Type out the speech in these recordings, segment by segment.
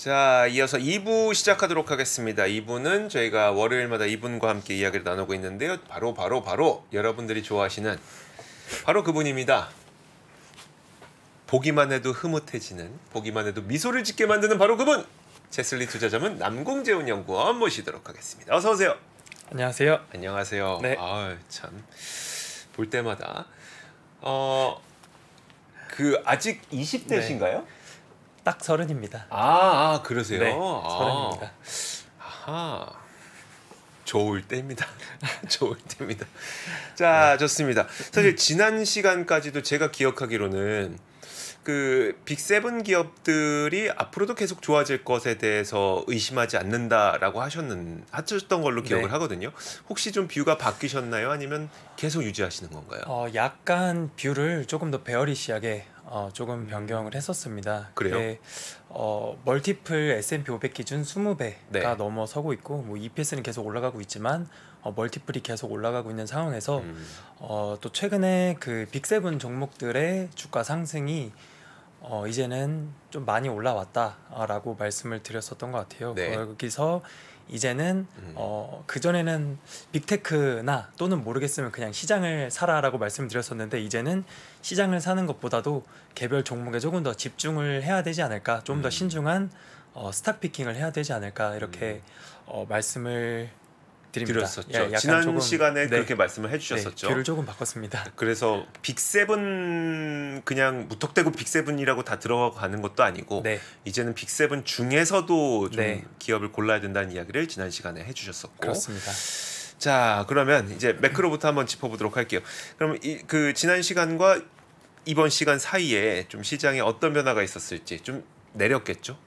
자, 이어서 2부 시작하도록 하겠습니다. 2부는 저희가 월요일마다 이분과 함께 이야기를 나누고 있는데요. 바로 여러분들이 좋아하시는 바로 그분입니다. 보기만 해도 흐뭇해지는, 보기만 해도 미소를 짓게 만드는 바로 그분! 제슬리 투자자문 남궁재훈 연구원 모시도록 하겠습니다. 어서 오세요. 안녕하세요. 안녕하세요. 네. 참 볼 때마다 아직 20대신가요? 네. 딱 30입니다. 그러세요? 네, 30입니다. 아하. 좋을 때입니다. 좋을 때입니다. 자, 좋습니다. 사실 지난 시간까지도 제가 기억하기로는 그 빅7 기업들이 앞으로도 계속 좋아질 것에 대해서 의심하지 않는다라고 하셨던 걸로 기억을 하거든요. 혹시 좀 뷰가 바뀌셨나요? 아니면 계속 유지하시는 건가요? 약간 뷰를 조금 더 베어리시하게 조금 변경을 했었습니다. 그래요? 멀티플 S&P 500 기준 20배가 네. 넘어서고 있고, 뭐 EPS는 계속 올라가고 있지만 멀티플이 계속 올라가고 있는 상황에서 또 최근에 그 빅7 종목들의 주가 상승이 이제는 좀 많이 올라왔다라고 말씀을 드렸었던 것 같아요. 네. 거기서 이제는 그전에는 빅테크나 또는 모르겠으면 그냥 시장을 사라라고 말씀을 드렸었는데, 이제는 시장을 사는 것보다도 개별 종목에 조금 더 집중을 해야 되지 않을까, 좀 더 신중한 스탁 피킹을 해야 되지 않을까, 이렇게 말씀을 드립니다. 드렸었죠. 지난 조금, 시간에 그렇게 말씀을 해주셨었죠. 뷰를 조금 바꿨습니다. 그래서 빅7 그냥 무턱대고 빅7이라고 다 들어가는 것도 아니고 이제는 빅7 중에서도 좀 기업을 골라야 된다는 이야기를 지난 시간에 해주셨었고, 그렇습니다. 자, 그러면 이제 매크로부터 한번 짚어보도록 할게요. 그럼 그 지난 시간과 이번 시간 사이에 좀 시장에 어떤 변화가 있었을지. 좀 내렸겠죠?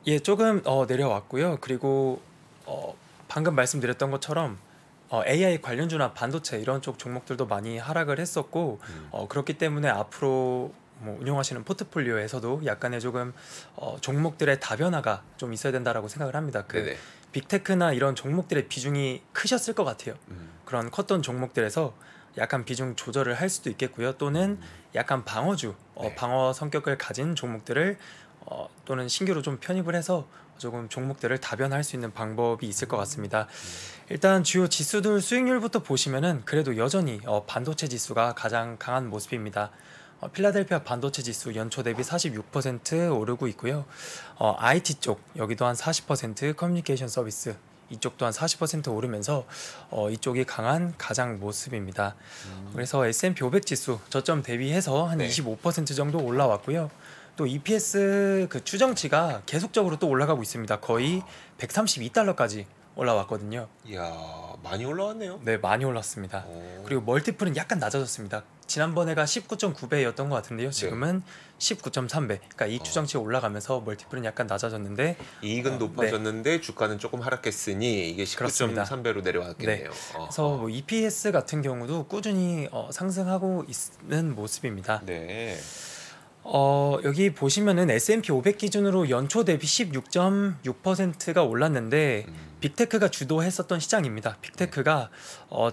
예, 조금 내려왔고요. 그리고 방금 말씀드렸던 것처럼 AI 관련주나 반도체 이런 쪽 종목들도 많이 하락을 했었고, 그렇기 때문에 앞으로 뭐 운용하시는 포트폴리오에서도 약간의 조금 종목들의 다변화가 좀 있어야 된다라고 생각을 합니다. 빅테크나 이런 종목들의 비중이 크셨을 것 같아요. 그런 컸던 종목들에서 약간 비중 조절을 할 수도 있겠고요. 또는 약간 방어주, 방어 성격을 가진 종목들을 또는 신규로 좀 편입을 해서 조금 종목들을 다변화할 수 있는 방법이 있을 것 같습니다. 일단 주요 지수들 수익률부터 보시면은 그래도 여전히 반도체 지수가 가장 강한 모습입니다. 필라델피아 반도체 지수 연초 대비 46% 오르고 있고요. IT 쪽 여기도 한 40%, 커뮤니케이션 서비스 이쪽도 한 40% 오르면서 이쪽이 강한 가장 모습입니다. 그래서 S&P 500 지수 저점 대비해서 한 25% 정도 올라왔고요. 또 EPS 그 추정치가 계속적으로 또 올라가고 있습니다. 거의 132달러까지 올라왔거든요. 이야, 많이 올라왔네요. 네, 많이 올랐습니다. 그리고 멀티플은 약간 낮아졌습니다. 지난번에가 19.9배였던 것 같은데요. 지금은 19.3배. 그러니까 이익 추정치가 올라가면서 멀티플은 약간 낮아졌는데 이익은 높아졌는데 주가는 조금 하락했으니 이게 19.3배로 내려왔겠네요. 그래서 뭐 EPS 같은 경우도 꾸준히 상승하고 있는 모습입니다. 네. 여기 보시면은 S&P 500 기준으로 연초 대비 16.6%가 올랐는데 빅테크가 주도했었던 시장입니다. 빅테크가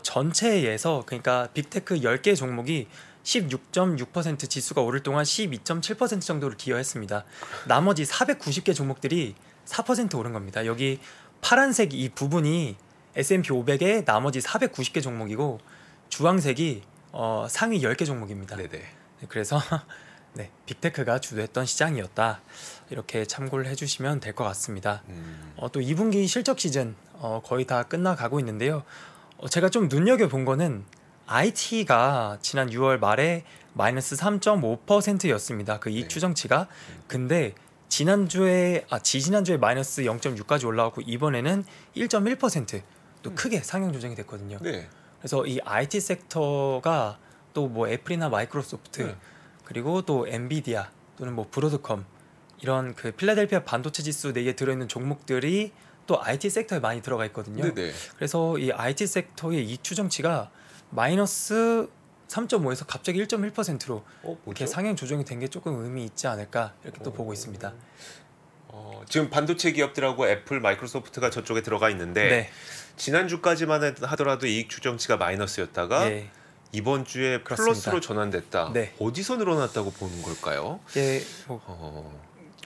전체에서, 그러니까 빅테크 10개 종목이 16.6% 지수가 오를 동안 12.7% 정도를 기여했습니다. 나머지 490개 종목들이 4% 오른 겁니다. 여기 파란색 이 부분이 S&P 500의 나머지 490개 종목이고, 주황색이 상위 10개 종목입니다. 네네. 그래서 빅테크가 주도했던 시장이었다, 이렇게 참고를 해주시면 될 것 같습니다. 또 2분기 실적 시즌 거의 다 끝나가고 있는데요. 제가 좀 눈여겨본 거는 IT가 지난 6월 말에 마이너스 3.5%였습니다. 그 이익 추정치가. 근데 지지난주에 마이너스 0.6까지 올라왔고, 이번에는 1.1% 또 크게 상향 조정이 됐거든요. 그래서 이 IT 섹터가 또 뭐 애플이나 마이크로소프트 그리고 또 엔비디아 또는 뭐 브로드컴 이런 그 필라델피아 반도체 지수 내에 들어있는 종목들이 또 IT 섹터에 많이 들어가 있거든요. 그래서 이 IT 섹터의 이익 추정치가 마이너스 3.5에서 갑자기 1.1%로 이렇게 상향 조정이 된 게 조금 의미 있지 않을까, 이렇게 또 보고 있습니다. 지금 반도체 기업들하고 애플, 마이크로소프트가 저쪽에 들어가 있는데 지난주까지만 하더라도 이익 추정치가 마이너스였다가 이번 주에 플러스로 전환됐다. 어디서 늘어났다고 보는 걸까요?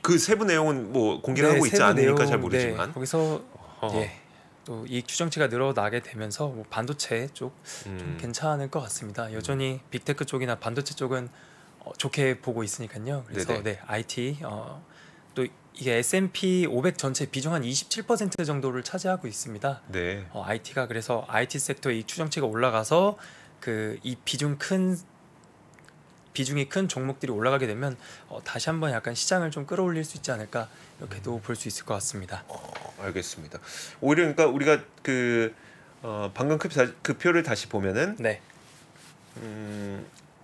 그 세부 내용은 뭐 공개를 네, 하고 있지 세부 않으니까 내용, 잘 모르지만 네, 거기서 어허. 예, 또 이익 추정치가 늘어나게 되면서 뭐 반도체 쪽 좀 음, 괜찮을 것 같습니다. 여전히 빅테크 쪽이나 반도체 쪽은 좋게 보고 있으니까요. 그래서 네네. 네, IT 또 이게 S&P 500 전체 비중 한 27% 정도를 차지하고 있습니다. 네. IT가 그래서 IT 섹터의 이 추정치가 올라가서 그 이 비중이 큰 종목들이 올라가게 되면 다시 한번 약간 시장을 좀 끌어올릴 수 있지 않을까 이렇게도 볼 수 있을 것 같습니다. 알겠습니다. 오히려 그러니까 우리가 방금 그 표를 다시 보면은 네,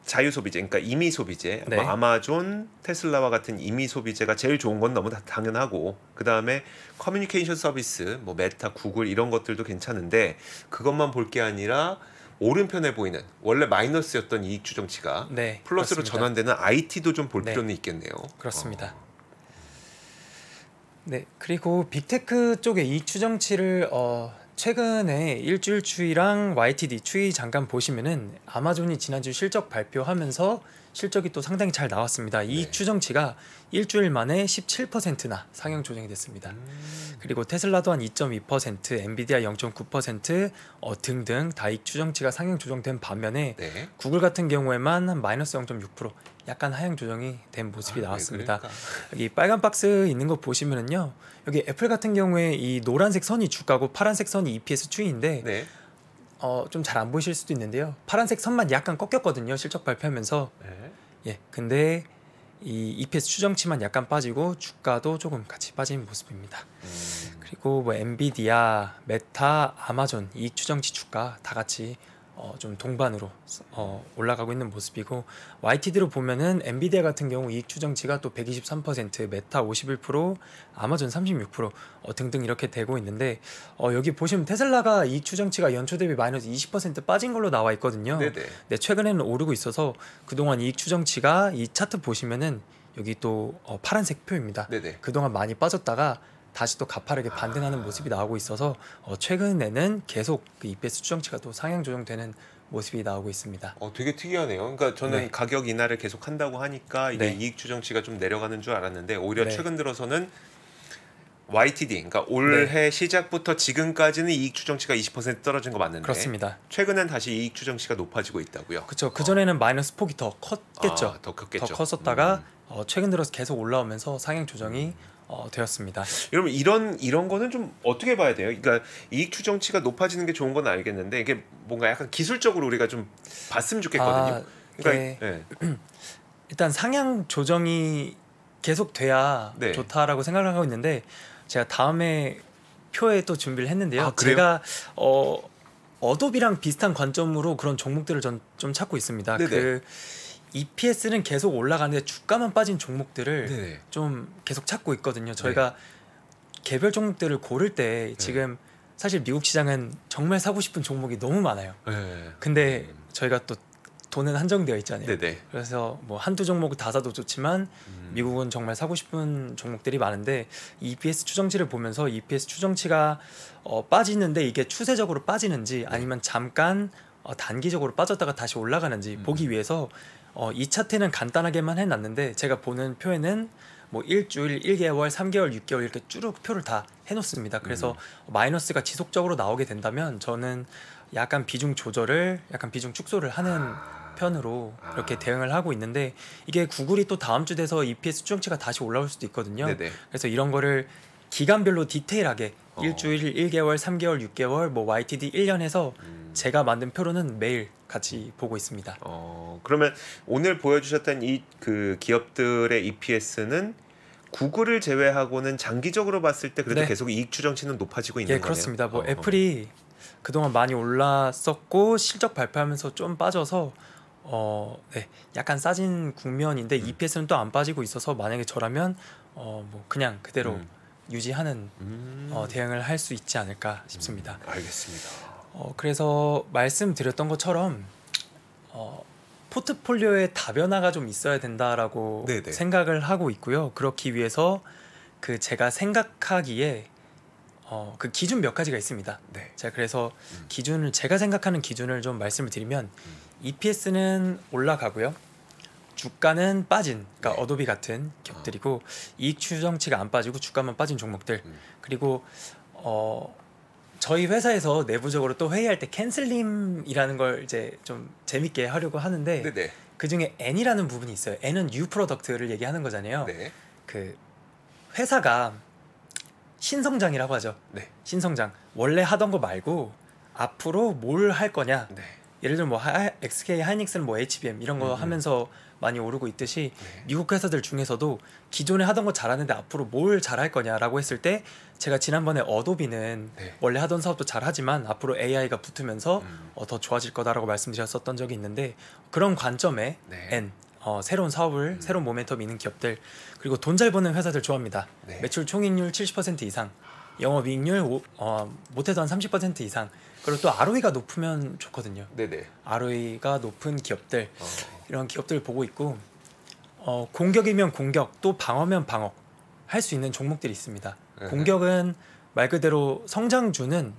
자유 소비재, 그러니까 임의 소비재, 네. 뭐 아마존, 테슬라와 같은 임의 소비재가 제일 좋은 건 너무 당연하고, 그 다음에 커뮤니케이션 서비스, 뭐 메타, 구글 이런 것들도 괜찮은데 그것만 볼 게 아니라 오른편에 보이는 원래 마이너스였던 이익 추정치가 네, 플러스로 그렇습니다. 전환되는 IT도 좀 볼 네. 필요는 있겠네요. 그렇습니다. 네, 그리고 빅테크 쪽의 이익 추정치를 최근에 일주일 추이랑 YTD 추이 잠깐 보시면은 아마존이 지난주 실적 발표하면서 실적이 또 상당히 잘 나왔습니다. 이익 네. 추정치가 일주일 만에 17%나 상향 조정이 됐습니다. 그리고 테슬라도 한 2.2%, 엔비디아 0.9% 등등 다 이익 추정치가 상향 조정된 반면에 네. 구글 같은 경우에만 한 마이너스 0.6% 약간 하향 조정이 된 모습이 왜 나왔습니다. 그럴까? 여기 빨간 박스 있는 거 보시면은요, 여기 애플 같은 경우에 이 노란색 선이 주가고 파란색 선이 EPS 추이인데 네. 좀 잘 안 보이실 수도 있는데요. 파란색 선만 약간 꺾였거든요. 실적 발표하면서. 네. 예, 근데 이 EPS 추정치만 약간 빠지고 주가도 조금 같이 빠진 모습입니다. 그리고 뭐 엔비디아, 메타, 아마존 이익 추정치 주가 다 같이 좀 동반으로 올라가고 있는 모습이고, YTD로 보면은 엔비디아 같은 경우 이익 추정치가 또 123%, 메타 51%, 아마존 36% 등등 이렇게 되고 있는데 여기 보시면 테슬라가 이익 추정치가 연초 대비 마이너스 20% 빠진 걸로 나와 있거든요. 네네. 네, 최근에는 오르고 있어서 그동안 이익 추정치가 이 차트 보시면은 여기 또 파란색 표입니다. 네네. 그동안 많이 빠졌다가 다시 또 가파르게 반등하는 모습이 나오고 있어서 최근에는 계속 그 EPS 추정치가 또 상향 조정되는 모습이 나오고 있습니다. 되게 특이하네요. 그러니까 저는 네. 가격 인하를 계속 한다고 하니까 이게 네. 이익 추정치가 좀 내려가는 줄 알았는데 오히려 네. 최근 들어서는 YTD, 그러니까 올해 시작부터 지금까지는 이익 추정치가 20% 떨어진 거 맞는데 그렇습니다. 최근엔 다시 이익 추정치가 높아지고 있다고요. 그렇죠. 그 전에는 마이너스 폭이 더 컸겠죠. 더 컸겠죠. 더 컸었다가 최근 들어서 계속 올라오면서 상향 조정이 되었습니다. 여러분 이런 거는 좀 어떻게 봐야 돼요? 그러니까 이익 추정치가 높아지는 게 좋은 건 알겠는데 이게 뭔가 약간 기술적으로 우리가 좀 봤으면 좋겠거든요. 그러니까 네. 일단 상향 조정이 계속 돼야 네. 좋다라고 생각을 하고 있는데, 제가 다음에 표에 또 준비를 했는데요. 아, 그래요? 제가 어도비랑 비슷한 관점으로 그런 종목들을 전 좀 찾고 있습니다. 네네. 그 EPS는 계속 올라가는데 주가만 빠진 종목들을 네네. 좀 계속 찾고 있거든요. 저희가 개별 종목들을 고를 때 지금 사실 미국 시장은 정말 사고 싶은 종목이 너무 많아요. 네. 근데 저희가 또 돈은 한정되어 있잖아요. 네네. 그래서 뭐 한두 종목을 다 사도 좋지만 미국은 정말 사고 싶은 종목들이 많은데, EPS 추정치를 보면서 EPS 추정치가 빠지는데 이게 추세적으로 빠지는지 아니면 잠깐 단기적으로 빠졌다가 다시 올라가는지 보기 위해서 이 차트는 간단하게만 해놨는데, 제가 보는 표에는 뭐 일주일, 1개월, 3개월, 6개월 이렇게 쭉 표를 다 해놓습니다. 그래서 마이너스가 지속적으로 나오게 된다면 저는 약간 비중 조절을, 약간 비중 축소를 하는 편으로 이렇게 대응을 하고 있는데, 이게 구글이 또 다음 주 돼서 EPS 추정치가 다시 올라올 수도 있거든요. 네네. 그래서 이런 거를 기간별로 디테일하게 일주일, 1개월, 3개월, 6개월, 뭐 YTD 1년 해서 제가 만든 표로는 매일 같이 보고 있습니다. 그러면 오늘 보여주셨던 이 그 기업들의 EPS는 구글을 제외하고는 장기적으로 봤을 때 그래도 네. 계속 이익 추정치는 높아지고 있는 거네요. 그렇습니다. 뭐 애플이 그동안 많이 올랐었고 실적 발표하면서 좀 빠져서 약간 싸진 국면인데 EPS는 또 안 빠지고 있어서 만약에 저라면 뭐 그냥 그대로 유지하는 대응을 할 수 있지 않을까 싶습니다. 알겠습니다. 그래서 말씀드렸던 것처럼 포트폴리오에 다변화가 좀 있어야 된다라고 네네. 생각을 하고 있고요. 그렇기 위해서 그 제가 생각하기에 그 기준 몇 가지가 있습니다. 네. 제가 그래서 제가 생각하는 기준을 좀 말씀을 드리면 EPS는 올라가고요. 주가는 빠진, 그러니까 네. 어도비 같은 기업들이고 이익 추정치가 안 빠지고 주가만 빠진 종목들. 그리고 저희 회사에서 내부적으로 또 회의할 때 캔슬림이라는 걸 이제 좀 재밌게 하려고 하는데 네네. 그 중에 N이라는 부분이 있어요. N은 뉴 프로덕트를 얘기하는 거잖아요. 네. 그 회사가 신성장이라고 하죠. 네. 신성장. 원래 하던 거 말고 앞으로 뭘 할 거냐. 네. 예를 들면 뭐 XK 하이닉스는 뭐 HBM 이런 거 하면서 많이 오르고 있듯이 네. 미국 회사들 중에서도 기존에 하던 거 잘하는데 앞으로 뭘 잘할 거냐라고 했을 때 제가 지난번에 어도비는 네. 원래 하던 사업도 잘하지만 앞으로 AI가 붙으면서 더 좋아질 거다라고 말씀드렸었던 적이 있는데 그런 관점에 네. N 새로운 사업을 새로운 모멘텀이 있는 기업들 그리고 돈 잘 버는 회사들 좋아합니다. 네. 매출 총익률 70% 이상, 영업이익률 못해도 한 30% 이상. 그리고 또 ROE가 높으면 좋거든요. 네네. ROE가 높은 기업들 이런 기업들을 보고 있고 공격이면 공격 또 방어면 방어 할 수 있는 종목들이 있습니다. 공격은 말 그대로 성장주는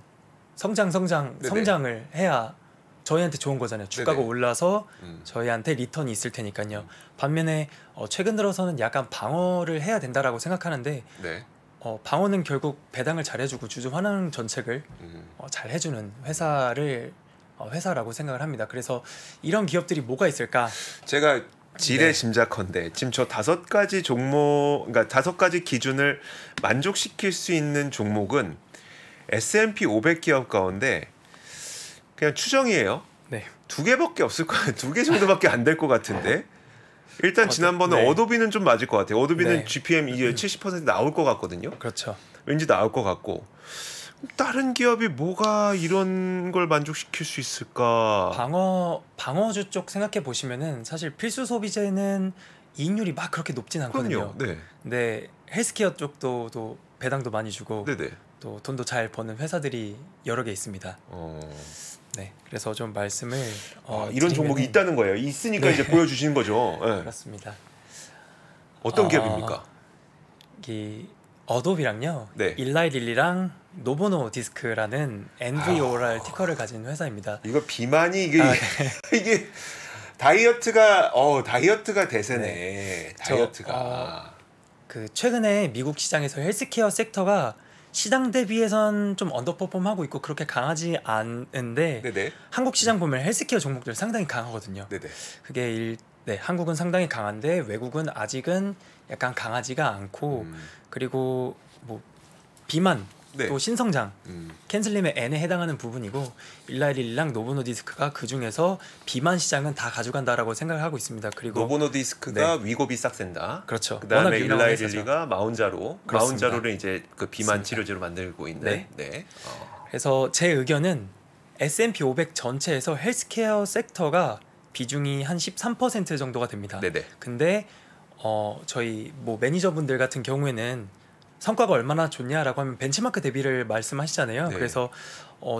네네. 성장을 해야 저희한테 좋은 거잖아요. 주가가 네네. 올라서 저희한테 리턴이 있을 테니까요. 반면에 최근 들어서는 약간 방어를 해야 된다라고 생각하는데 네. 방어는 결국 배당을 잘 해주고 주주 환원 정책을 잘 해주는 회사라고 생각을 합니다. 그래서 이런 기업들이 뭐가 있을까? 제가 지레 네. 짐작컨대 지금 저 5가지 종목, 그러니까 5가지 기준을 만족시킬 수 있는 종목은 S&P 500 기업 가운데 그냥 추정이에요. 네. 2개밖에 없을 거예요. 2개 정도밖에 안 될 것 같은데. 일단 지난번에 네. 어도비는 좀 맞을 것 같아요. 어도비는 네. GPM 이게 70% 나올 것 같거든요. 그렇죠. 왠지 나올 것 같고. 다른 기업이 뭐가 이런 걸 만족시킬 수 있을까? 방어주 쪽 생각해 보시면은 사실 필수 소비재는 이익률이 막 그렇게 높진 않거든요. 그럼요. 네. 근데 헬스케어 쪽도 또 배당도 많이 주고 네네. 또 돈도 잘 버는 회사들이 여러 개 있습니다. 네, 그래서 좀 말씀을 이런 종목이 드리면은- 있다는 거예요. 있으니까 네. 이제 보여주시는 거죠. 네. 그렇습니다. 어떤 기업입니까? 이 어도비랑요, 네. 일라이릴리랑 노보노 디스크라는 NVO랄 티커를 가진 회사입니다. 이거 비만이 이게 네. 이게 다이어트가 대세네. 네. 다이어트가. 그 최근에 미국 시장에서 헬스케어 섹터가 시장 대비해선 좀 언더퍼폼하고 있고 그렇게 강하지 않은데 네네. 한국 시장 보면 헬스케어 종목들 상당히 강하거든요. 네네. 그게 한국은 상당히 강한데 외국은 아직은 약간 강하지가 않고 그리고 뭐 비만 네. 또 신성장 음. 캔슬림의 N에 해당하는 부분이고 일라이릴리랑 노보노디스크가 그 중에서 비만 시장은 다 가져간다라고 생각을 하고 있습니다. 그리고 노보노디스크가 위고비 싹 센다. 그렇죠. 그다음에 워낙 유명한 회사죠. 일라이릴리가 마운자로. 그렇습니다. 마운자로를 이제 그 비만 그렇습니다. 치료제로 만들고 있는. 네. 네. 그래서 제 의견은 S&P 500 전체에서 헬스케어 섹터가 비중이 한 13% 정도가 됩니다. 네네. 근데 저희 뭐 매니저분들 같은 경우에는 성과가 얼마나 좋냐라고 하면 벤치마크 대비를 말씀하시잖아요. 네. 그래서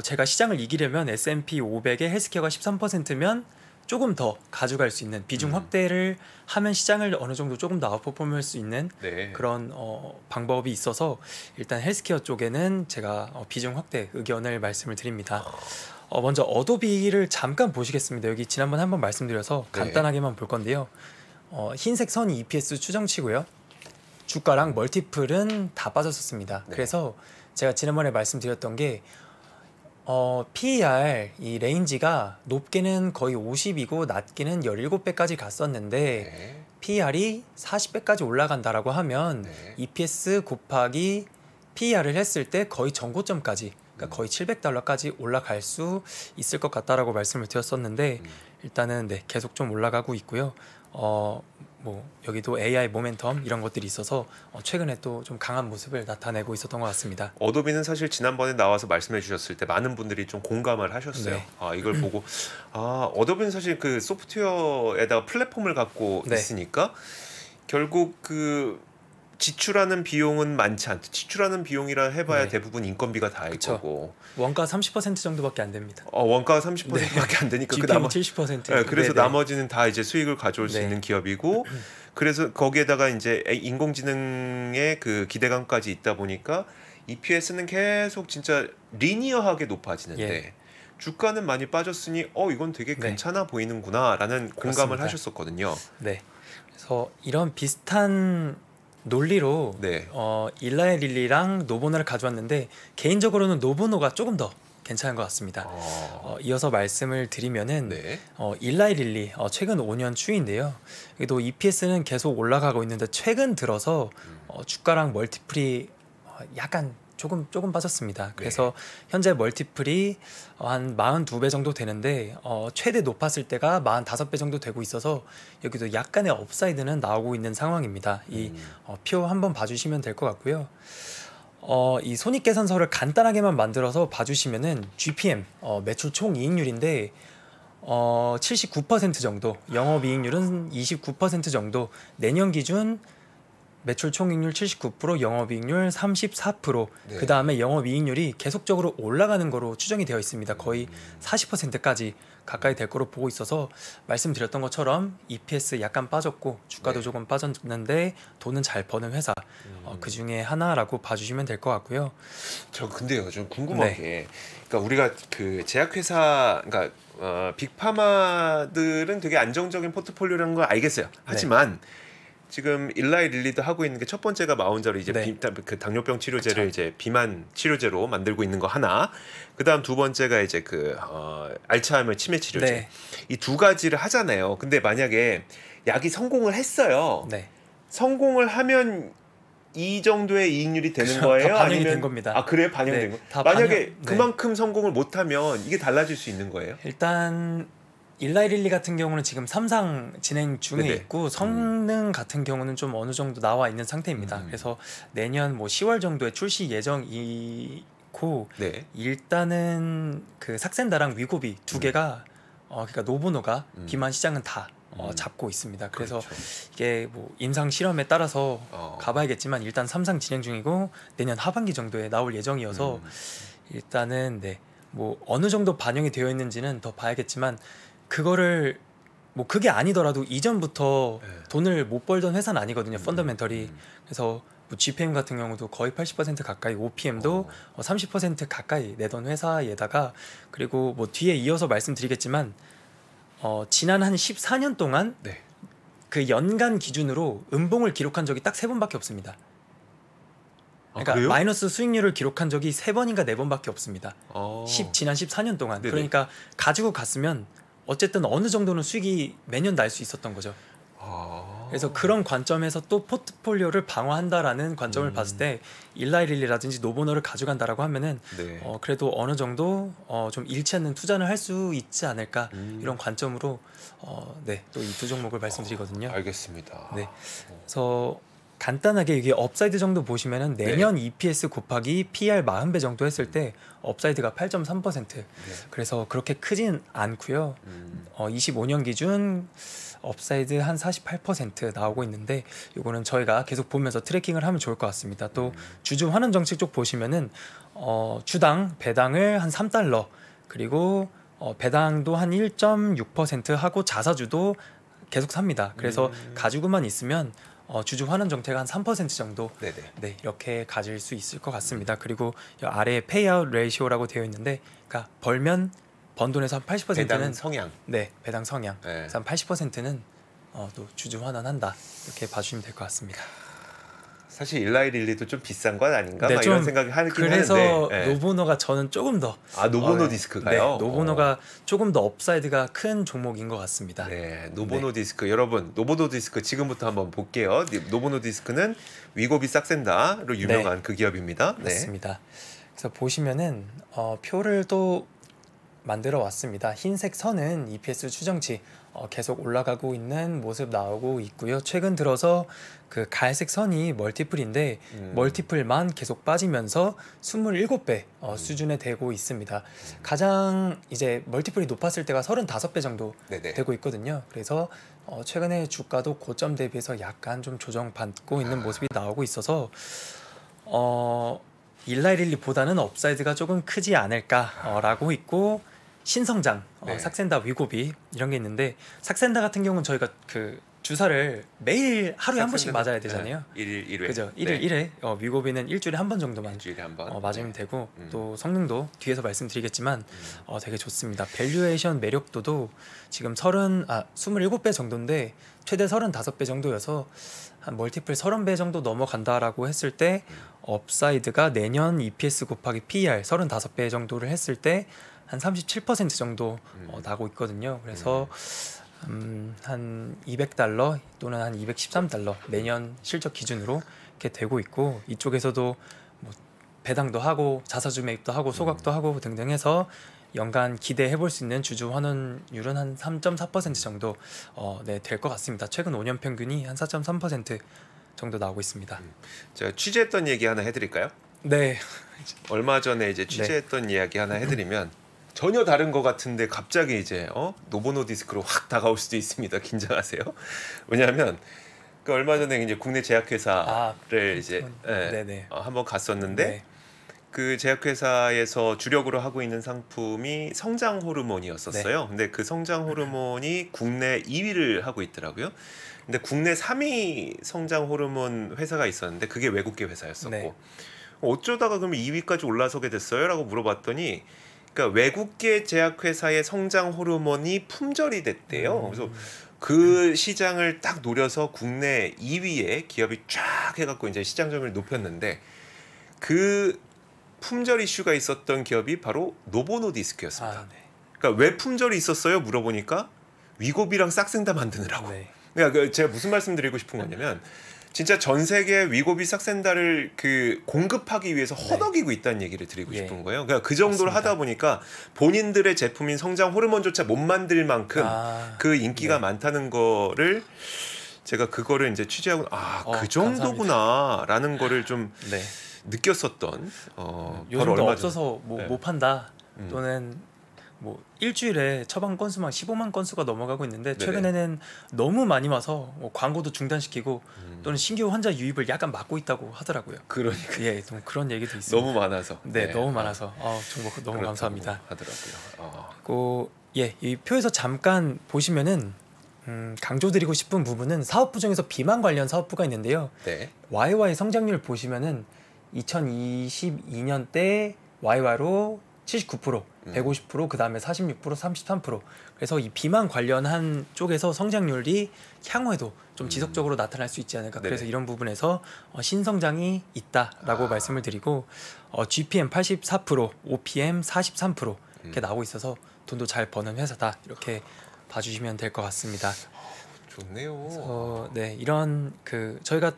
제가 시장을 이기려면 S&P 500의 헬스케어가 13%면 조금 더 가져갈 수 있는 비중 확대를 하면 시장을 어느 정도 조금 더 아웃퍼폼할 수 있는 네. 그런 방법이 있어서 일단 헬스케어 쪽에는 제가 비중 확대 의견을 말씀을 드립니다. 먼저 어도비를 잠깐 보시겠습니다. 여기 지난번에 한번 말씀드려서 네. 간단하게만 볼 건데요. 흰색 선이 EPS 추정치고요. 주가랑 멀티플은 다 빠졌었습니다. 네. 그래서 제가 지난번에 말씀드렸던 게 PER 이 레인지가 높게는 거의 50이고 낮게는 17배까지 갔었는데 네. PER이 40배까지 올라간다라고 하면 네. EPS 곱하기 PER을 했을 때 거의 전고점까지 그러니까 거의 $700까지 올라갈 수 있을 것 같다라고 말씀을 드렸었는데 일단은 네, 계속 좀 올라가고 있고요. 뭐 여기도 AI 모멘텀 이런 것들이 있어서 최근에 또 좀 강한 모습을 나타내고 있었던 것 같습니다. 어도비는 사실 지난번에 나와서 말씀해 주셨을 때 많은 분들이 좀 공감을 하셨어요. 네. 이걸 보고 어도비는 사실 그 소프트웨어에다가 플랫폼을 갖고 네. 있으니까 결국 그 지출하는 비용은 많지 않죠. 지출하는 비용이라 해봐야 네. 대부분 인건비가 다일 그쵸. 거고 원가 30% 정도밖에 안 됩니다. 원가가 30%밖에 안 되니까 그 GPM 70%. 네, 그래서 네네. 나머지는 다 이제 수익을 가져올 수 네. 있는 기업이고 그래서 거기에다가 이제 인공지능의 그 기대감까지 있다 보니까 EPS는 계속 진짜 리니어하게 높아지는데 예. 주가는 많이 빠졌으니 이건 되게 네. 괜찮아 보이는구나라는 공감을 그렇습니다. 하셨었거든요. 네. 그래서 이런 비슷한 논리로 네. 일라이 릴리랑 노보노를 가져왔는데 개인적으로는 노보노가 조금 더 괜찮은 것 같습니다. 이어서 말씀을 드리면은 네. 일라이 릴리 최근 5년 추이인데요. 또 EPS는 계속 올라가고 있는데 최근 들어서 주가랑 멀티플이 약간 조금 빠졌습니다. 그래서 현재 멀티플이 한 42배 정도 되는데 최대 높았을 때가 45배 정도 되고 있어서 여기도 약간의 업사이드는 나오고 있는 상황입니다. 이 표 한번 봐주시면 될 것 같고요. 이 손익계산서를 간단하게만 만들어서 봐주시면은 GPM 매출 총 이익률인데 79% 정도, 영업이익률은 29% 정도, 내년 기준 매출 총이익률 79%, 영업이익률 34%, 네. 그 다음에 영업이익률이 계속적으로 올라가는 거로 추정이 되어 있습니다. 거의 40%까지 가까이 될 거로 보고 있어서 말씀드렸던 것처럼 EPS 약간 빠졌고 주가도 네. 조금 빠졌는데 돈은 잘 버는 회사 그 중에 하나라고 봐주시면 될 것 같고요. 저 근데요, 좀 궁금한 게, 그러니까 우리가 그 제약회사, 그러니까 빅파마들은 되게 안정적인 포트폴리오라는 걸 알겠어요. 하지만 지금 일라이 릴리도 하고 있는 게 첫 번째가 마운저로 이제 그 당뇨병 치료제를 이제 비만 치료제로 만들고 있는 거 하나, 그다음 두 번째가 이제 그 알츠하이머 치매 치료제. 이 두 가지를 하잖아요. 근데 만약에 약이 성공을 했어요. 성공을 하면 이 정도의 이익률이 되는 거예요? 다 반영이 아니면 된 겁니다. 아 그래요? 반영된 거? 만약에 그만큼 성공을 못하면 이게 달라질 수 있는 거예요? 일단 일라이 릴리 같은 경우는 지금 3상 진행 중에 있고 성능 같은 경우는 좀 어느 정도 나와 있는 상태입니다. 그래서 내년 뭐 10월 정도에 출시 예정이고 일단은 그 삭센다랑 위고비 두 개가 그러니까 노보노가 비만 시장은 다 잡고 있습니다. 그래서 이게 뭐 임상 실험에 따라서 가봐야겠지만 일단 3상 진행 중이고 내년 하반기 정도에 나올 예정이어서 일단은 뭐 어느 정도 반영이 되어 있는지는 더 봐야겠지만 그거를 뭐 그게 아니더라도 이전부터 돈을 못 벌던 회사는 아니거든요. 펀더멘털이. 그래서 뭐 GPM 같은 경우도 거의 80% 가까이, OPM도 30% 가까이 내던 회사에다가, 그리고 뭐 뒤에 이어서 말씀드리겠지만 지난 한 14년 동안 그 연간 기준으로 음봉을 기록한 적이 딱 3번밖에 없습니다. 그러니까 마이너스 수익률을 기록한 적이 3번인가 4번밖에 없습니다. 지난 14년 동안. 그러니까 가지고 갔으면 어쨌든 어느 정도는 수익이 매년 날 수 있었던 거죠. 그래서 그런 관점에서 또 포트폴리오를 방어한다라는 관점을 봤을 때 일라이 릴리라든지 노보노를 가져간다라고 하면은 그래도 어느 정도 좀 잃지 않는 투자를 할 수 있지 않을까, 이런 관점으로 또 이 두 종목을 말씀드리거든요. 알겠습니다. 그래서 간단하게 이게 업사이드 정도 보시면은 내년 EPS 곱하기 PR 40배 정도 했을 때 업사이드가 8.3%. 그래서 그렇게 크진 않고요. 25년 기준 업사이드 한 48% 나오고 있는데, 이거는 저희가 계속 보면서 트래킹을 하면 좋을 것 같습니다. 또 주주 환원 정책 쪽 보시면은 주당 배당을 한 3달러, 그리고 배당도 한 1.6% 하고 자사주도 계속 삽니다. 그래서 가지고만 있으면 주주 환원 정책가 한 3% 정도 이렇게 가질 수 있을 것 같습니다. 그리고 아래에 페이아웃 레이시오라고 되어 있는데, 그러니까 벌면 번 돈에서 한 80%는 배당 성향. 배당 성향. 그래서 한 80%는 또 주주 환원한다, 이렇게 봐주시면 될 것 같습니다. 사실 일라이 릴리도 좀 비싼 건 아닌가 막 이런 생각이 하긴 그래서 하는데 노보노가 저는 조금 더 노보노 디스크가요? 노보노가 조금 더 업사이드가 큰 종목인 것 같습니다. 노보노 디스크, 여러분 노보노 디스크 지금부터 한번 볼게요. 노보노 디스크는 위고비 싹센다로 유명한 그 기업입니다. 맞습니다. 그래서 보시면은 표를 또 만들어 왔습니다. 흰색 선은 EPS 추정치 계속 올라가고 있는 모습 나오고 있고요. 최근 들어서 그 갈색 선이 멀티플인데 멀티플만 계속 빠지면서 27배 수준에 되고 있습니다. 가장 이제 멀티플이 높았을 때가 35배 정도 되고 있거든요. 그래서 최근에 주가도 고점 대비해서 약간 좀 조정받고 있는 모습이 나오고 있어서 일라이 릴리보다는 업사이드가 조금 크지 않을까라고 있고, 신성장, 삭센다, 위고비 이런 게 있는데, 삭센다 같은 경우는 저희가 그 주사를 매일 하루에 한 번씩 맞아야 되잖아요. 1일 1회. 그죠? 1일 1회. 위고비는 일주일에 한 번 정도만 일주일에 한 번. 맞으면 되고 또 성능도 뒤에서 말씀드리겠지만 되게 좋습니다. 밸류에이션 매력도도 지금 27배 정도인데 최대 35배 정도여서 한 멀티플 30배 정도 넘어간다라고 했을 때 업사이드가 내년 EPS 곱하기 PER 35배 정도를 했을 때 한 37% 정도 나고 있거든요. 그래서 한 $200 또는 한 $213 매년 실적 기준으로 이렇게 되고 있고 이쪽에서도 뭐 배당도 하고 자사주 매입도 하고 소각도 하고 등등 해서 연간 기대해 볼 수 있는 주주 환원율은 한 3.4% 정도 될 것 같습니다. 최근 5년 평균이 한 4.3% 정도 나오고 있습니다. 제가 취재했던 얘기 하나 해드릴까요? 네. 얼마 전에 이제 취재했던 이야기 하나 해드리면 전혀 다른 것 같은데 갑자기 이제 노보노디스크로 확 다가올 수도 있습니다. 긴장하세요. 왜냐하면 그 얼마 전에 이제 국내 제약회사를 이제 한번 갔었는데 네. 그 제약회사에서 주력으로 하고 있는 상품이 성장 호르몬이었었어요. 네. 근데 그 성장 호르몬이 국내 2위를 하고 있더라고요. 근데 국내 3위 성장 호르몬 회사가 있었는데 그게 외국계 회사였었고 네. 어쩌다가 그러면 2위까지 올라서게 됐어요? 라고 물어봤더니 그러니까 외국계 제약회사의 성장 호르몬이 품절이 됐대요. 그래서 그 시장을 딱 노려서 국내 2위에 기업이 쫙 해갖고 이제 시장 점유율을 높였는데 그 품절 이슈가 있었던 기업이 바로 노보노디스크였습니다. 네. 그러니까 왜 품절이 있었어요? 물어보니까 위고비랑 싹센다 만드느라고. 네. 그러니까 제가 무슨 말씀드리고 싶은 거냐면 진짜 전 세계 위고비 싹센다를 그 공급하기 위해서 허덕이고 있다는 얘기를 드리고 싶은 거예요. 그러니까 그 정도로 맞습니다. 하다 보니까 본인들의 제품인 성장 호르몬조차 못 만들 만큼 그 인기가 네. 많다는 거를 제가 그거를 이제 취재하고 그 정도구나라는 거를 좀 네. 느꼈었던 요즘도 얼마 없어서 못 판다 또는 뭐 일주일에 처방 건수만 15만 건수가 넘어가고 있는데 최근에는 너무 많이 와서 광고도 중단시키고 또는 신규 환자 유입을 약간 막고 있다고 하더라고요. 그러니까 좀 그런 얘기도 있습니다. 너무 많아서 너무 많아서 정말 너무 감사합니다. 하더라고요. 그리고 이 표에서 잠깐 보시면은 강조드리고 싶은 부분은 사업부 중에서 비만 관련 사업부가 있는데요. 네. YY 성장률 보시면은 2022년 때 YY로 79%, 150%, 그 다음에 46%, 33%. 그래서 이 비만 관련한 쪽에서 성장률이 향후에도 좀 지속적으로 나타날 수 있지 않을까. 그래서 이런 부분에서 신성장이 있다라고 말씀을 드리고 GPM 84%, OPM 43% 이렇게 나오고 있어서 돈도 잘 버는 회사다 이렇게 봐주시면 될 것 같습니다. 좋네요. 그래서 이런 저희가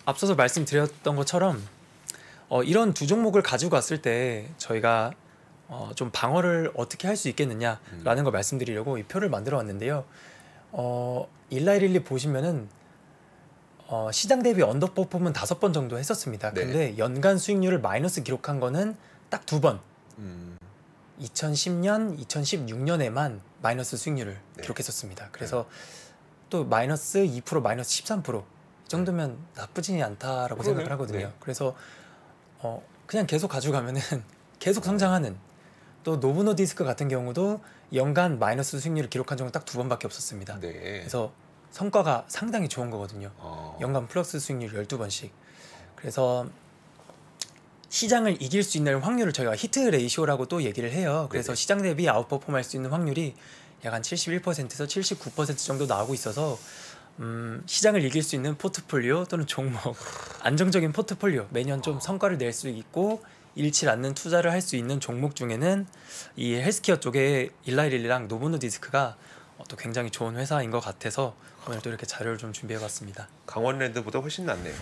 앞서서 말씀드렸던 것처럼 이런 두 종목을 가지고 갔을 때 저희가 좀 방어를 어떻게 할 수 있겠느냐라는 걸 말씀드리려고 이 표를 만들어 왔는데요. 일라이릴리 보시면은 시장 대비 언더퍼폼은 5번 정도 했었습니다. 근데 연간 수익률을 마이너스 기록한 거는 딱 2번. 2010년, 2016년에만 마이너스 수익률을 기록했었습니다. 그래서 또 마이너스 2%, 마이너스 13%. 이 정도면 나쁘지 않다라고 생각을 하거든요. 그래서 그냥 계속 가져가면은 계속 성장하는 또 노보노디스크 같은 경우도 연간 마이너스 수익률을 기록한 적은 딱 2번밖에 없었습니다. 그래서 성과가 상당히 좋은 거거든요. 연간 플러스 수익률 12번씩. 그래서 시장을 이길 수 있는 확률을 저희가 히트 레이시오라고 또 얘기를 해요. 그래서 시장 대비 아웃퍼폼 할 수 있는 확률이 약 한 71%에서 79% 정도 나오고 있어서 시장을 이길 수 있는 포트폴리오 또는 종목, 안정적인 포트폴리오, 매년 좀 성과를 낼 수 있고 잃지 않는 투자를 할 수 있는 종목 중에는 이 헬스케어 쪽에 일라이릴리랑 노보노디스크가 또 굉장히 좋은 회사인 것 같아서 오늘 또 이렇게 자료를 좀 준비해봤습니다. 강원랜드보다 훨씬 낫네요.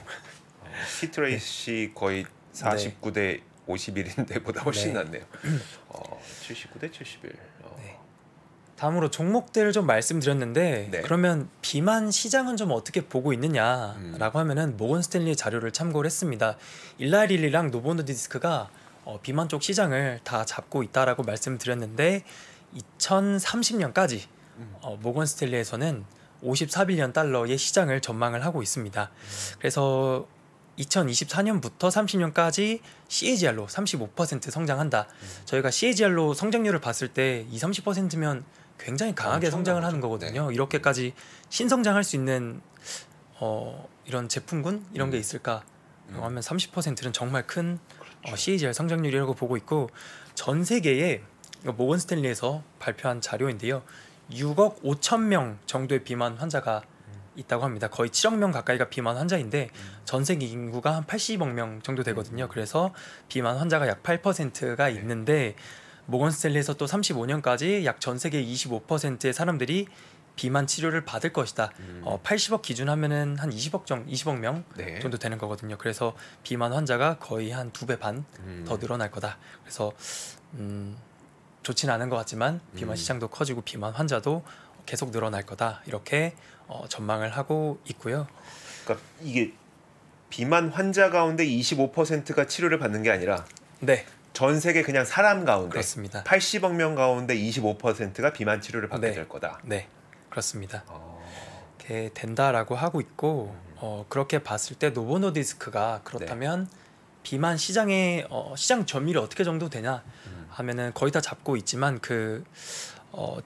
히트레이시 거의 49대 51인데 보다 훨씬 낫네요. 79대 71. 다음으로 종목들을 좀 말씀드렸는데 그러면 비만 시장은 좀 어떻게 보고 있느냐라고 하면은 모건 스탠리의 자료를 참고를 했습니다. 일라이릴리랑 노보노디스크가 비만 쪽 시장을 다 잡고 있다라고 말씀드렸는데 2030년까지 모건 스탠리에서는 54빌리언 달러의 시장을 전망을 하고 있습니다. 그래서 2024년부터 30년까지 CAGR로 35% 성장한다. 저희가 CAGR로 성장률을 봤을 때 20-30%면 굉장히 강하게 엄청난 성장을 하는 거죠. 거거든요. 이렇게까지 신성장할 수 있는 이런 제품군 이런 게 있을까 하면 30%는 정말 큰 CAGR 성장률이라고 보고 있고, 전 세계에 모건 스탠리에서 발표한 자료인데요. 6억 5천 명 정도의 비만 환자가 있다고 합니다. 거의 7억 명 가까이가 비만 환자인데 전 세계 인구가 한 80억 명 정도 되거든요. 그래서 비만 환자가 약 8%가 있는데 모건 스탠리에서 또 35년까지 약 전 세계 25%의 사람들이 비만 치료를 받을 것이다. 80억 기준 하면은 한 20억 명 네. 정도 되는 거거든요. 그래서 비만 환자가 거의 한 2배 반 더 늘어날 거다. 그래서 좋지는 않은 것 같지만 비만 시장도 커지고 비만 환자도 계속 늘어날 거다. 이렇게 전망을 하고 있고요. 그러니까 이게 비만 환자 가운데 25%가 치료를 받는 게 아니라 네, 전 세계 그냥 사람 가운데 그렇습니다. 80억 명 가운데 25%가 비만 치료를 받게 네. 될 거다. 네, 그렇습니다. 어, 이렇게 된다라고 하고 있고, 그렇게 봤을 때 노보노디스크가 그렇다면 비만 시장의 시장 점유율이 어떻게 정도 되냐 하면은 거의 다 잡고 있지만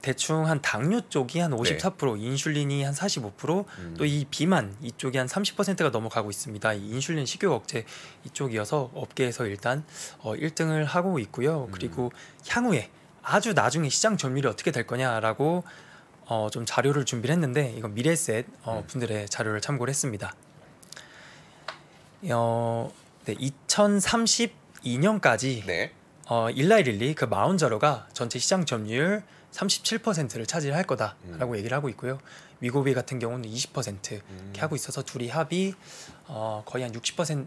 대충 한 당뇨 쪽이 한 54%, 인슐린이 한 45%, 또 이 비만 이쪽이 한 30%가 넘어가고 있습니다. 이 인슐린 식욕 억제 이쪽이어서 업계에서 일단 1등을 하고 있고요. 그리고 향후에 아주 나중에 시장 점유율이 어떻게 될 거냐라고 좀 자료를 준비를 했는데, 이건 미래셋 분들의 자료를 참고를 했습니다. 네, 2032년까지 네. 일라이릴리 그 마운자로가 전체 시장 점유율 37%를 차지할 거다라고 얘기를 하고 있고요. 위고비 같은 경우는 20% 이렇게 하고 있어서 둘이 합이 거의 한 60%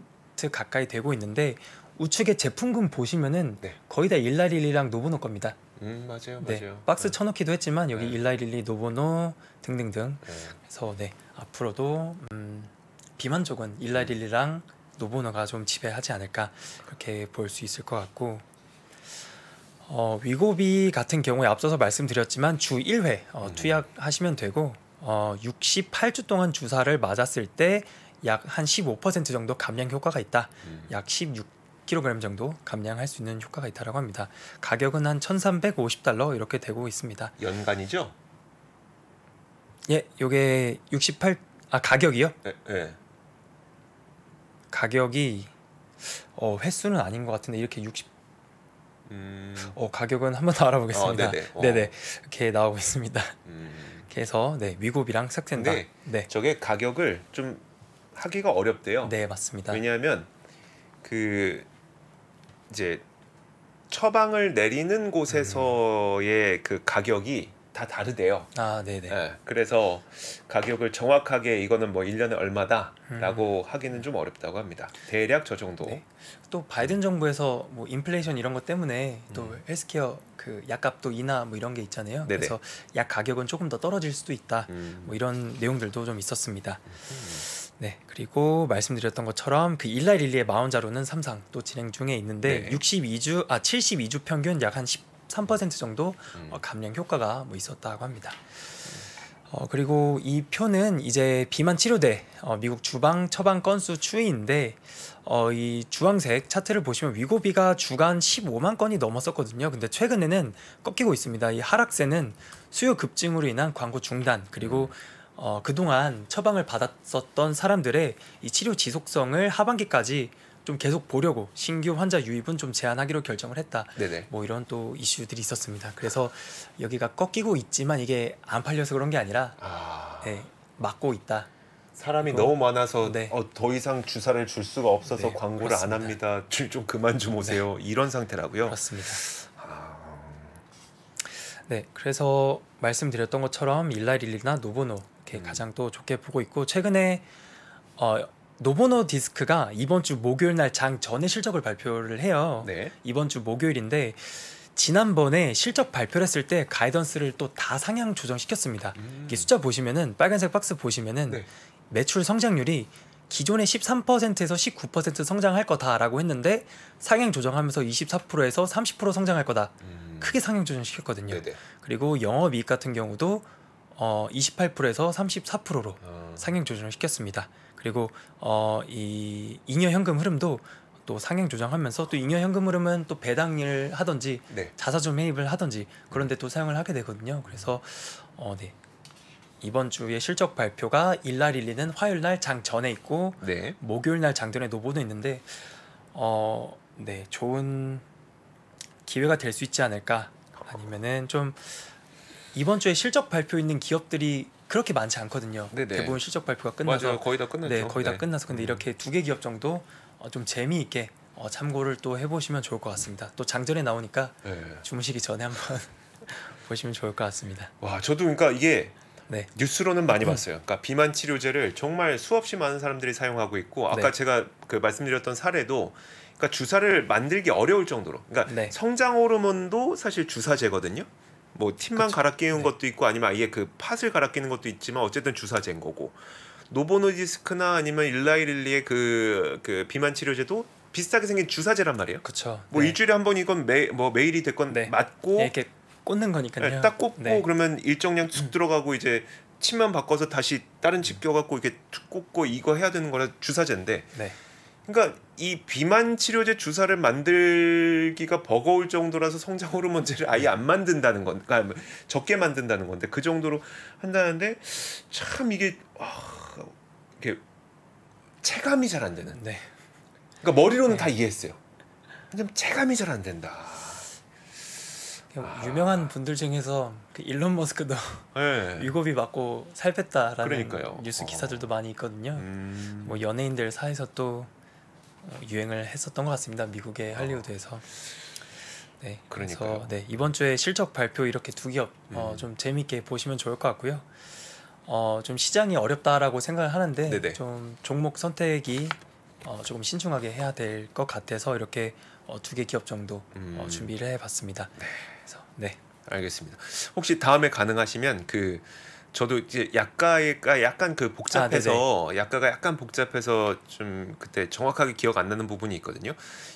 가까이 되고 있는데, 우측의 제품군 보시면은 네. 거의 다 일라이릴리랑 노보노 겁니다. 맞아요, 네, 맞아요. 박스 쳐넣기도 했지만 여기 네. 일라이릴리, 노보노 등등등. 네. 그래서 네, 앞으로도 비만 쪽은 일라이릴리랑 노보노가 좀 지배하지 않을까 그렇게 볼 수 있을 것 같고, 위고비 같은 경우에 앞서서 말씀드렸지만 주 1회 투약하시면 되고 68주 동안 주사를 맞았을 때 약 한 15% 정도 감량 효과가 있다. 약 16kg 정도 감량할 수 있는 효과가 있다라고 합니다. 가격은 한 $1,350 이렇게 되고 있습니다. 연간이죠? 예, 요게 가격이요? 네. 네. 가격이 횟수는 아닌 것 같은데 이렇게 가격은 한번 더 알아보겠습니다. 네네. 네네, 이렇게 나오고 있습니다. 음. 그래서 네, 위고비랑 삭센다. 근데 네, 저게 가격을 좀 하기가 어렵대요. 네 맞습니다. 왜냐하면 그 이제 처방을 내리는 곳에서의 그 가격이 다 다르대요. 아, 네네. 네, 그래서 가격을 정확하게 이거는 뭐 1년에 얼마다라고 하기는 좀 어렵다고 합니다. 대략 저 정도. 네. 또 바이든 정부에서 뭐 인플레이션 이런 것 때문에 또 헬스케어 그 약값도 인하 뭐 이런 게 있잖아요. 네네. 그래서 약 가격은 조금 더 떨어질 수도 있다. 음. 뭐 이런 내용들도 좀 있었습니다. 네, 그리고 말씀드렸던 것처럼 그 일라이 릴리의 마운자로는 3상 또 진행 중에 있는데 네. 72주 평균 약 한 13% 정도 감량 효과가 뭐 있었다고 합니다. 그리고 이 표는 이제 비만 치료대 미국 주방 처방 건수 추이인데 이 주황색 차트를 보시면 위고비가 주간 15만 건이 넘었었거든요. 근데 최근에는 꺾이고 있습니다. 이 하락세는 수요 급증으로 인한 광고 중단, 그리고 그동안 처방을 받았었던 사람들의 이 치료 지속성을 하반기까지 좀 계속 보려고 신규 환자 유입은 좀 제한하기로 결정을 했다. 네네. 뭐 이런 또 이슈들이 있었습니다. 그래서 여기가 꺾이고 있지만 이게 안 팔려서 그런 게 아니라 네, 막고 있다. 사람이 이거- 너무 많아서 네. 더 이상 주사를 줄 수가 없어서 네, 광고를 그렇습니다. 안 합니다. 좀 그만 좀 오세요. 이런 상태라고요. 그렇습니다. 아, 네, 그래서 말씀드렸던 것처럼 일라이릴리나 노보노 이렇게 가장 또 좋게 보고 있고, 최근에 노보노 디스크가 이번 주 목요일 날 장 전에 실적을 발표를 해요. 네. 이번 주 목요일인데 지난번에 실적 발표를 했을 때 가이던스를 또 다 상향 조정시켰습니다. 이게 숫자 보시면은 빨간색 박스 보시면은 네. 매출 성장률이 기존의 13%에서 19% 성장할 거다라고 했는데 상향 조정하면서 24%에서 30% 성장할 거다. 크게 상향 조정시켰거든요. 네네. 그리고 영업이익 같은 경우도 28%에서 34%로 어, 상향 조정을 시켰습니다. 그리고 이 잉여 현금 흐름도 또 상향 조정하면서 또 잉여 현금 흐름은 또 배당을 하든지 네. 자사주 매입을 하든지 그런 데 또 사용을 하게 되거든요. 그래서 네. 이번 주에 실적 발표가 일날 일리는 화요일 날 장 전에 있고 네. 목요일 날 장전에 노보도 있는데 네, 좋은 기회가 될 수 있지 않을까. 아니면은 좀 이번 주에 실적 발표 있는 기업들이 그렇게 많지 않거든요. 네네. 대부분 실적 발표가 끝나서 맞아요. 거의 다 끝났죠. 네, 거의 다 네. 끝나서 근데 이렇게 두 개 기업 정도 좀 재미있게 참고를 또 해보시면 좋을 것 같습니다. 또 장전에 나오니까 네. 주무시기 전에 한번 보시면 좋을 것 같습니다. 와, 저도 그러니까 이게 네, 뉴스로는 많이 봤어요. 그러니까 비만 치료제를 정말 수없이 많은 사람들이 사용하고 있고 아까 네. 제가 그 말씀드렸던 사례도 그러니까 주사를 만들기 어려울 정도로 그러니까 네. 성장 호르몬도 사실 주사제거든요. 뭐 팁만 그쵸. 갈아 끼우는 네. 것도 있고 아니면 아예 그 팥을 갈아 끼는 것도 있지만 어쨌든 주사제인 거고 노보노디스크나 아니면 일라이릴리의 그 비만 치료제도 비슷하게 생긴 주사제란 말이에요. 그렇죠. 뭐 네. 일주일에 한 번이건 매일이 됐건 네. 맞고 네, 이렇게 꽂는 거니까요. 네, 딱 꽂고 네. 그러면 일정량 툭 들어가고 이제 칩만 바꿔서 다시 다른 칩 껴갖고 이렇게 툭 꽂고 이거 해야 되는 거라 주사제인데 네. 그러니까 이 비만 치료제 주사를 만들기가 버거울 정도라서 성장 호르몬제를 아예 안 만든다는 건, 그러니까 적게 만든다는 건데 그 정도로 한다는데 참 이게 이게 체감이 잘 안 되는. 네. 그러니까 머리로는 네. 다 이해했어요. 근데 체감이 잘 안 된다. 유명한 분들 중에서 그 일론 머스크도 네. 위고비 맞고 살 뺐다라는 그러니까요. 뉴스 기사들도 많이 있거든요. 음. 뭐 연예인들 사이에서 또 유행을 했었던 것 같습니다. 미국의 할리우드에서. 네, 그러니까요. 그래서 네, 이번 주에 실적 발표 이렇게 두 기업 좀 재미있게 보시면 좋을 것 같고요. 좀 시장이 어렵다라고 생각을 하는데 네네. 좀 종목 선택이 조금 신중하게 해야 될 것 같아서 이렇게 두 개 기업 정도 준비를 해봤습니다. 그래서 네. 알겠습니다. 혹시 다음에 가능하시면 그 저도 이제 약가가 약간 그 복잡해서 약가가 약간 복잡해서 좀 그때 정확하게 기억 안 나는 부분이 있거든요.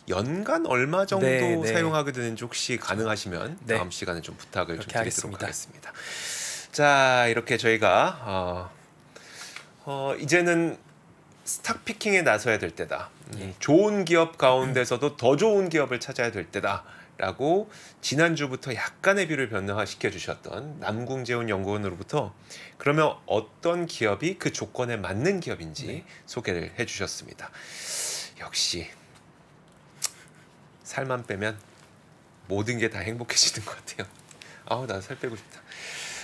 연간 얼마 정도 네, 네. 사용하게 되는지 혹시 가능하시면 네. 다음 시간에 좀 부탁을 좀 드리도록 하겠습니다. 하겠습니다. 자, 이렇게 저희가 이제는 스탁 피킹에 나서야 될 때다. 좋은 기업 가운데서도 더 좋은 기업을 찾아야 될 때다라고 지난주부터 약간의 뷰를 변화시켜 주셨던 남궁재훈 연구원으로부터 그러면 어떤 기업이 그 조건에 맞는 기업인지 소개를 해주셨습니다. 역시 살만 빼면 모든 게 다 행복해지는 것 같아요. 아우, 나 살 빼고 싶다.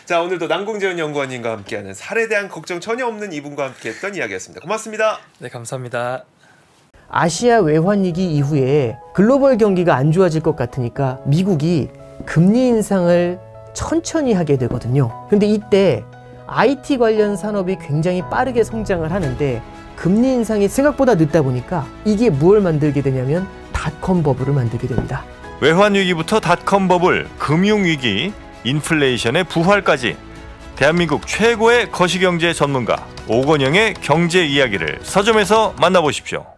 자, 오늘도 남궁재훈 연구원님과 함께하는 살에 대한 걱정 전혀 없는 이분과 함께했던 이야기였습니다. 고맙습니다. 네, 감사합니다. 아시아 외환위기 이후에 글로벌 경기가 안 좋아질 것 같으니까 미국이 금리 인상을 천천히 하게 되거든요. 근데 이때 IT 관련 산업이 굉장히 빠르게 성장을 하는데 금리 인상이 생각보다 늦다 보니까 이게 뭘 만들게 되냐면 닷컴 버블을 만들게 됩니다. 외환위기부터 닷컴 버블, 금융위기, 인플레이션의 부활까지 대한민국 최고의 거시경제 전문가 오건영의 경제 이야기를 서점에서 만나보십시오.